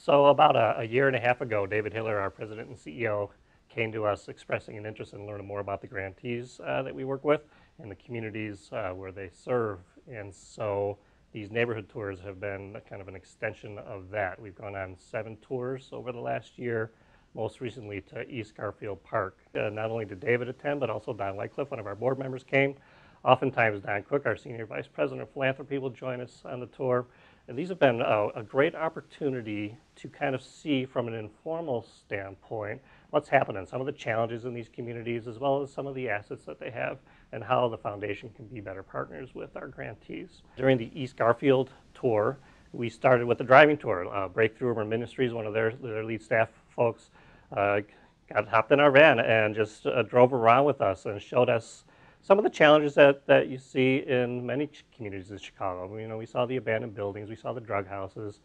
So about a year and a half ago, David Hiller, our president and CEO, came to us expressing an interest in learning more about the grantees that we work with and the communities where they serve. And so these neighborhood tours have been kind of an extension of that. We've gone on 7 tours over the last year, most recently to East Garfield Park. Not only did David attend, but also Don Lightcliffe, one of our board members, came. Oftentimes Don Cook, our senior vice president of philanthropy, will join us on the tour. And these have been a great opportunity to kind of see from an informal standpoint what's happening, some of the challenges in these communities, as well as some of the assets that they have, and how the foundation can be better partners with our grantees. During the East Garfield tour, we started with the driving tour. Breakthrough Urban Ministries, one of their lead staff folks, hopped in our van and just drove around with us and showed us some of the challenges that you see in many communities in Chicago. You know, we saw the abandoned buildings, we saw the drug houses,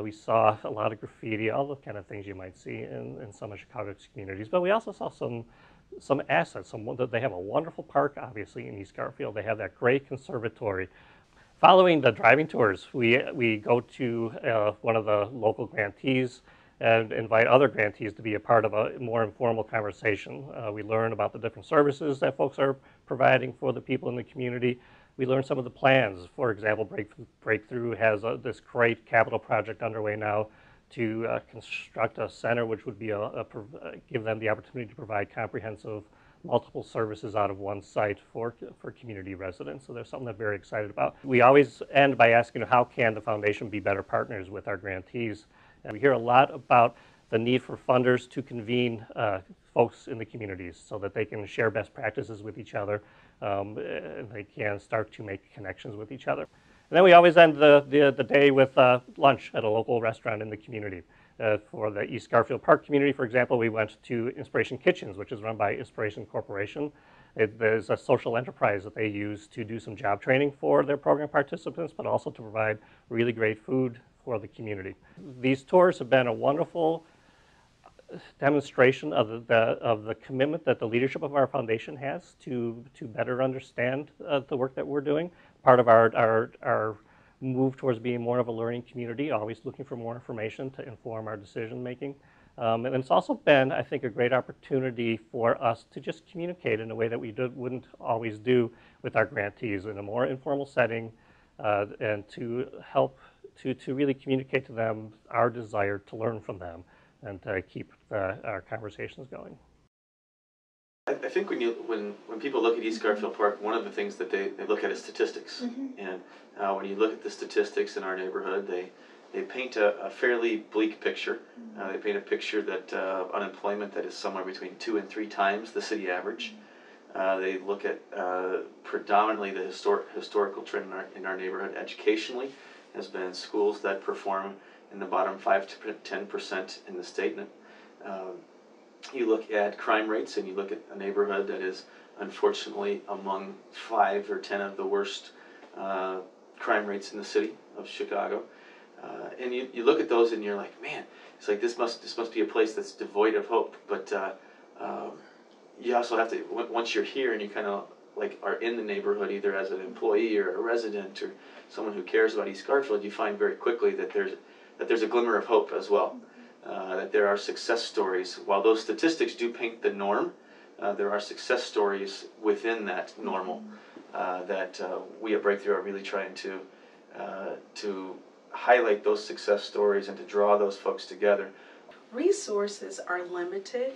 we saw a lot of graffiti, all the kind of things you might see in some of Chicago's communities. But we also saw some assets. They have a wonderful park, obviously, in East Garfield. They have that great conservatory. Following the driving tours, we go to one of the local grantees and invite other grantees to be a part of a more informal conversation. We learn about the different services that folks are providing for the people in the community. We learn some of the plans. For example, Breakthrough has this great capital project underway now to construct a center which would be give them the opportunity to provide comprehensive multiple services out of one site for community residents. So there's something I'm very excited about. We always end by asking how can the foundation be better partners with our grantees. And we hear a lot about the need for funders to convene folks in the communities so that they can share best practices with each other. And they can start to make connections with each other. And then we always end the day with lunch at a local restaurant in the community. For the East Garfield Park community, for example, we went to Inspiration Kitchens, which is run by Inspiration Corporation. There's a social enterprise that they use to do some job training for their program participants, but also to provide really great food for the community. These tours have been a wonderful demonstration of the commitment that the leadership of our foundation has to better understand the work that we're doing. Part of our move towards being more of a learning community, always looking for more information to inform our decision making. And it's also been, I think, a great opportunity for us to just communicate in a way that we wouldn't always do with our grantees in a more informal setting, and to help to really communicate to them our desire to learn from them and to keep our conversations going. I think when people look at East Garfield Park, one of the things that they look at is statistics. And when you look at the statistics in our neighborhood, they paint a fairly bleak picture. They paint a picture that unemployment that is somewhere between 2 and 3 times the city average. They look at predominantly the historical trend in our neighborhood educationally has been schools that perform in the bottom 5 to 10% in the state. You look at crime rates, and you look at a neighborhood that is unfortunately among 5 or 10 of the worst crime rates in the city of Chicago. And you look at those, and you're like, man, it's like this must be a place that's devoid of hope. But you also have to, once you're here and you kind of like are in the neighborhood, either as an employee or a resident or someone who cares about East Garfield, you find very quickly that there's a glimmer of hope as well. That there are success stories. While those statistics do paint the norm, there are success stories within that normal that we at Breakthrough are really trying to highlight those success stories and to draw those folks together. Resources are limited,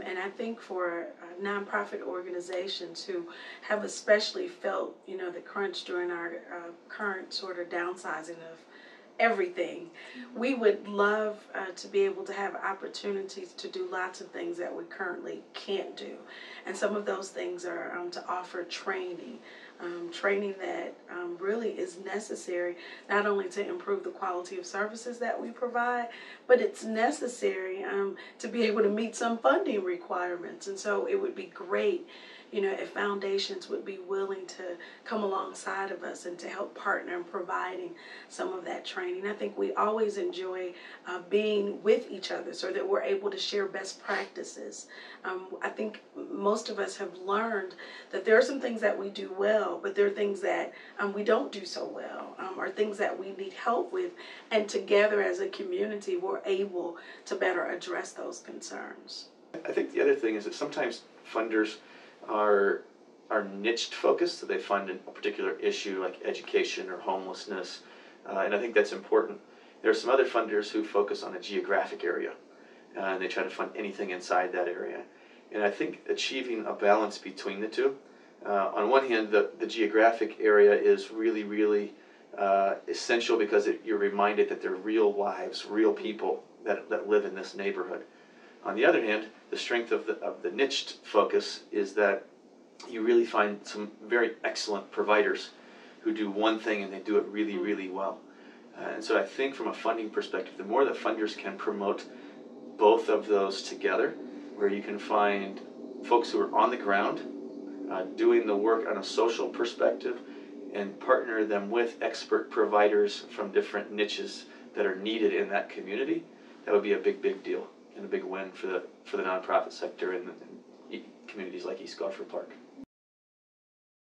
and I think for nonprofit organizations who have especially felt, the crunch during our current sort of downsizing of everything, we would love to be able to have opportunities to do lots of things that we currently can't do. And some of those things are to offer training that really is necessary, not only to improve the quality of services that we provide, but it's necessary to be able to meet some funding requirements. And so it would be great if foundations would be willing to come alongside of us and to help partner in providing some of that training. I think we always enjoy being with each other so that we're able to share best practices. I think most of us have learned that there are some things that we do well, but there are things that we don't do so well, or things that we need help with, and together as a community we're able to better address those concerns. I think the other thing is that sometimes funders are niched focused, so they fund a particular issue like education or homelessness, and I think that's important. There are some other funders who focus on a geographic area, and they try to fund anything inside that area. And I think achieving a balance between the two, on one hand, the geographic area is really, really essential because you're reminded that they're real lives, real people that live in this neighborhood. On the other hand, the strength of the niched focus is that you really find some very excellent providers who do one thing and they do it really, really well. And so I think from a funding perspective, the more that funders can promote both of those together, where you can find folks who are on the ground doing the work on a social perspective and partner them with expert providers from different niches that are needed in that community, that would be a big, big deal and a big win for the nonprofit sector in communities like East Garfield Park.